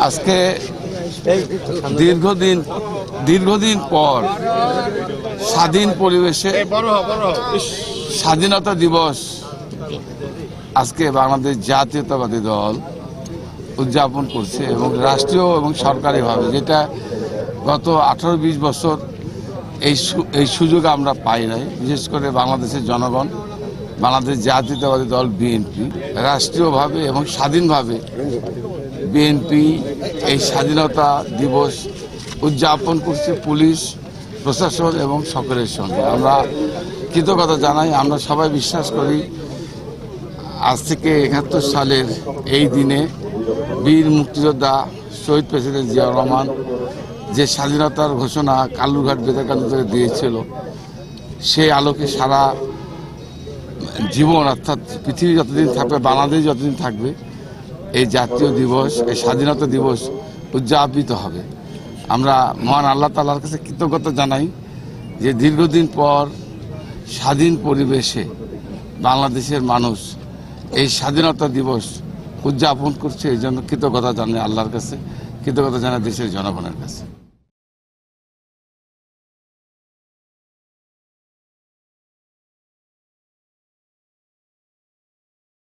আজকে দীর্ঘদিন পর স্বাধীন পরিবেশে স্বাধীনতা দিবস আজকে বাংলাদেশ জাতীয়তাবাদী দল উদযাপন করছে এবং রাষ্ট্রীয় এবং সরকারিভাবে, যেটা গত 18-20 বছর এই সুযোগ আমরা পাই নাই। বিশেষ করে বাংলাদেশের জনগণ, বাংলাদেশ জাতীয়তাবাদী দল বিএনপি রাষ্ট্রীয়ভাবে এবং স্বাধীনভাবে বিএনপি এই স্বাধীনতা দিবস উদযাপন করছে পুলিশ প্রশাসন এবং সকলের সঙ্গে। আমরা কৃতজ্ঞতা জানাই। আমরা সবাই বিশ্বাস করি আজ থেকে 71 সালের এই দিনে বীর মুক্তিযোদ্ধা শহীদ প্রেসিডেন্ট জিয়াউর রহমান যে স্বাধীনতার ঘোষণা কালুরঘাট বেতারকান্দি থেকে দিয়েছিল, সেই আলোকে সারা জীবন, অর্থাৎ পৃথিবী যতদিন থাকবে, বাংলাদেশ যতদিন থাকবে, এই জাতীয় দিবস, এই স্বাধীনতা দিবস উদযাপিত হবে। আমরা মহান আল্লাহ তাআলার কাছে কৃতজ্ঞতা জানাই যে দীর্ঘদিন পর স্বাধীন পরিবেশে বাংলাদেশের মানুষ এই স্বাধীনতা দিবস উদযাপন করছে। এই জন্য কৃতজ্ঞতা জানাই আল্লাহর কাছে, কৃতজ্ঞতা জানাই দেশের জনগণের কাছে।